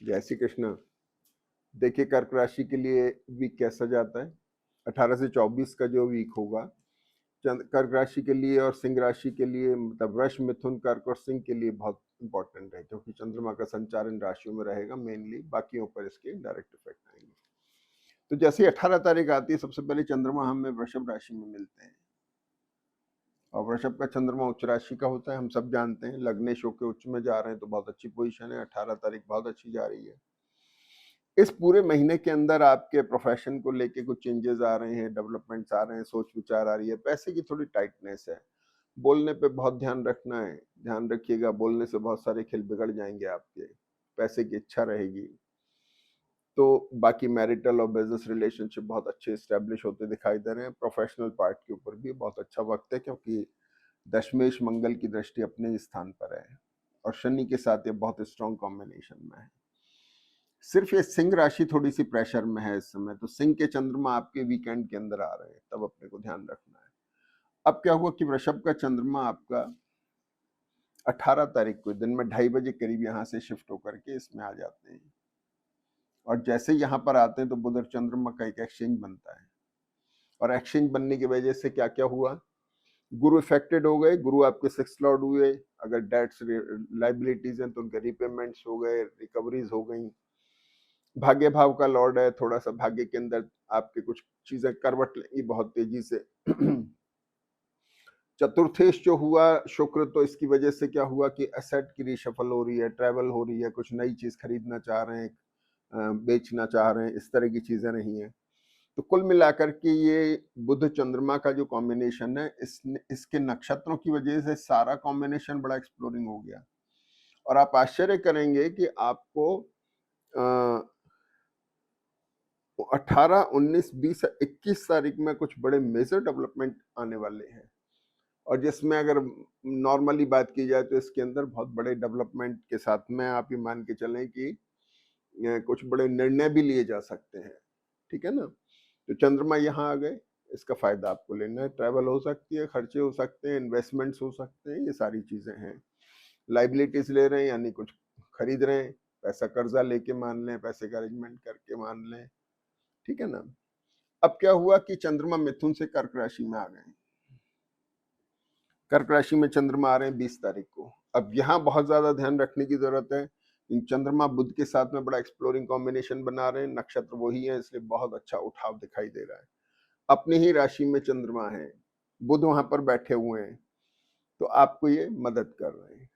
जय श्री कृष्ण। देखिए कर्क राशि के लिए वीक कैसा जाता है। 18 से 24 का जो वीक होगा कर्क राशि के लिए और सिंह राशि के लिए, मतलब वृष, मिथुन, कर्क और सिंह के लिए बहुत इंपॉर्टेंट है, क्योंकि चंद्रमा का संचार इन राशियों में रहेगा मेनली, बाकियों पर इसके डायरेक्ट इफेक्ट आएंगे। तो जैसे ही 18 तारीख आती है, सबसे पहले चंद्रमा हमें वृषभ राशि में मिलते हैं, और वृषभ का चंद्रमा उच्च राशि का होता है, हम सब जानते हैं। लग्नेश होकर उच्च में जा रहे हैं तो बहुत अच्छी पोजीशन है। 18 तारीख बहुत अच्छी जा रही है। इस पूरे महीने के अंदर आपके प्रोफेशन को लेके कुछ चेंजेस आ रहे हैं, डेवलपमेंट्स आ रहे हैं, सोच विचार आ रही है। पैसे की थोड़ी टाइटनेस है, बोलने पे बहुत ध्यान रखना है, ध्यान रखिएगा। बोलने से बहुत सारे खेल बिगड़ जाएंगे आपके। पैसे की इच्छा रहेगी। तो बाकी मैरिटल और बिजनेस रिलेशनशिप बहुत अच्छे स्टैब्लिश होते दिखाई दे रहे हैं। प्रोफेशनल पार्ट के ऊपर भी बहुत अच्छा वक्त है, क्योंकि दशमेश मंगल की दृष्टि अपने स्थान पर है और शनि के साथ ये बहुत स्ट्रॉन्ग कॉम्बिनेशन में है। सिर्फ ये सिंह राशि थोड़ी सी प्रेशर में है इस समय। तो सिंह के चंद्रमा आपके वीकेंड के अंदर आ रहे हैं, तब अपने को ध्यान रखना है। अब क्या हुआ कि वृषभ का चंद्रमा आपका 18 तारीख को दिन में 2:30 बजे करीब यहाँ से शिफ्ट होकर के इसमें आ जाते हैं, और जैसे यहाँ पर आते हैं तो बुध और चंद्रमा का एक एक्सचेंज बनता है, और एक्सचेंज बनने की वजह से क्या क्या हुआ, गुरु इफेक्टेड हो गए। गुरु आपके 6 लॉर्ड हुए। अगर डेट्स लाइबिलिटीज हैं तो उनके रिपेमेंट्स हो गए, रिकवरीज हो गई। भाग्य भाव का लॉर्ड है, थोड़ा सा भाग्य के अंदर आपके कुछ चीजें करवट लेंगी बहुत तेजी से। चतुर्थेश जो हुआ शुक्र, तो इसकी वजह से क्या हुआ कि एसेट की रीशफल हो रही है, ट्रैवल हो रही है, कुछ नई चीज खरीदना चाह रहे हैं, बेचना चाह रहे हैं, इस तरह की चीजें नहीं है। तो कुल मिलाकर के ये बुध चंद्रमा का जो कॉम्बिनेशन है, इसके नक्षत्रों की वजह से सारा कॉम्बिनेशन बड़ा एक्सप्लोरिंग हो गया। और आप आश्चर्य करेंगे कि आपको 18, 19, 20, 21 तारीख में कुछ बड़े मेजर डेवलपमेंट आने वाले हैं, और जिसमें अगर नॉर्मली बात की जाए तो इसके अंदर बहुत बड़े डेवलपमेंट के साथ में आप ये मान के चलें कि कुछ बड़े निर्णय भी लिए जा सकते हैं। ठीक है ना। तो चंद्रमा यहाँ आ गए, इसका फायदा आपको लेना है। ट्रैवल हो सकती है, खर्चे हो सकते हैं, इन्वेस्टमेंट्स हो सकते हैं, ये सारी चीजें हैं। लाइबिलिटीज ले रहे हैं यानी कुछ खरीद रहे हैं, पैसा कर्जा लेके मान लें, पैसे का अरेंजमेंट करके मान लें। ठीक है ना। अब क्या हुआ कि चंद्रमा मिथुन से कर्क राशि में आ गए। कर्क राशि में चंद्रमा आ रहे हैं 20 तारीख को। अब यहाँ बहुत ज्यादा ध्यान रखने की जरूरत है। चंद्रमा बुध के साथ में बड़ा एक्सप्लोरिंग कॉम्बिनेशन बना रहे हैं, नक्षत्र वही है, इसलिए बहुत अच्छा उठाव दिखाई दे रहा है। अपनी ही राशि में चंद्रमा है, बुध वहां पर बैठे हुए हैं, तो आपको ये मदद कर रहे हैं।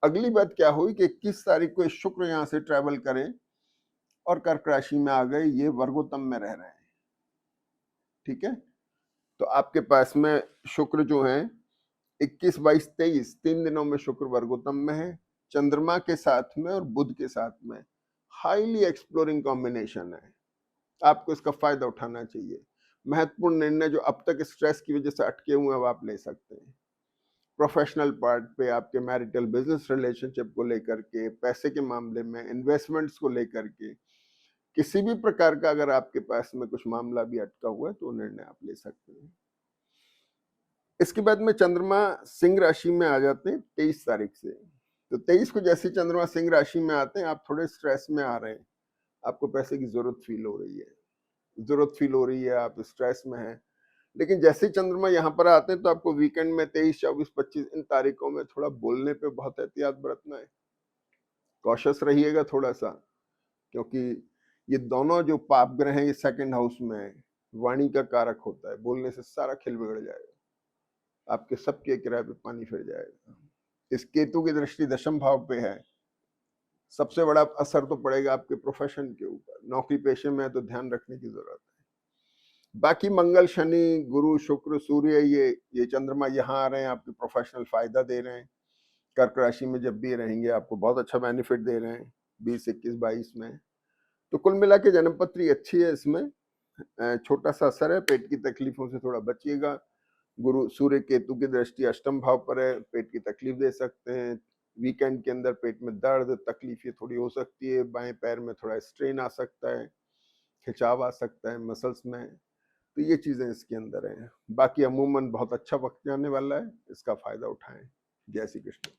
अगली बात क्या हुई कि 21 तारीख को शुक्र यहाँ से ट्रैवल करें और कर्क राशि में आ गए, ये वर्गोत्तम में रह रहे हैं। ठीक है। तो आपके पास में शुक्र जो है 21, 22, 23 3 दिनों में शुक्र वर्गोत्तम में है, चंद्रमा के साथ में और बुध के साथ में। हाईली एक्सप्लोरिंग कॉम्बिनेशन है, आपको इसका फायदा उठाना चाहिए। महत्वपूर्ण निर्णय जो अब तक स्ट्रेस की वजह से अटके हुए हैं, आप ले सकते हैं। प्रोफेशनल पार्ट पे, आपके मैरिटल बिजनेस रिलेशनशिप को लेकर के, पैसे के मामले में, इन्वेस्टमेंट्स को लेकर के, किसी भी प्रकार का अगर आपके पास में कुछ मामला भी अटका हुआ है तो निर्णय आप ले सकते हैं। इसके बाद में चंद्रमा सिंह राशि में आ जाते हैं 23 तारीख से। तो 23 को जैसे चंद्रमा सिंह राशि में आते हैं, आप थोड़े स्ट्रेस में आ रहे हैं, आपको पैसे की जरूरत फील हो रही है, आप स्ट्रेस में हैं। लेकिन जैसे चंद्रमा यहाँ पर आते हैं तो आपको वीकेंड में 23, 24, 25 इन तारीखों में थोड़ा बोलने पे बहुत एहतियात बरतना है, कॉशियस रहिएगा थोड़ा सा, क्योंकि ये दोनों जो पाप ग्रह हैं ये सेकंड हाउस में है, वाणी का कारक होता है। बोलने से सारा खेल बिगड़ जाएगा, आपके सबके किराए पे पानी फिर जाएगा। इस केतु की दृष्टि दशम भाव पे है, सबसे बड़ा असर तो पड़ेगा आपके प्रोफेशन के ऊपर। नौकरी पेशे में है तो ध्यान रखने की जरूरत है। बाकी मंगल, शनि, गुरु, शुक्र, सूर्य, ये चंद्रमा यहाँ आ रहे हैं, आपके प्रोफेशनल फायदा दे रहे हैं। कर्क राशि में जब भी रहेंगे आपको बहुत अच्छा बेनिफिट दे रहे हैं 20, 21, 22 में। तो कुल मिला के जन्म पत्री अच्छी है, इसमें छोटा सा असर है, पेट की तकलीफों से थोड़ा बचिएगा। गुरु सूर्य केतु की दृष्टि अष्टम भाव पर है, पेट की तकलीफ दे सकते हैं। वीकेंड के अंदर पेट में दर्द, तकलीफ ये थोड़ी हो सकती है। बाएं पैर में थोड़ा स्ट्रेन आ सकता है, खिंचाव आ सकता है मसल्स में। तो ये चीजें इसके अंदर हैं। बाकी अमूमन बहुत अच्छा वक्त जाने वाला है, इसका फायदा उठाएं। जय श्री कृष्ण।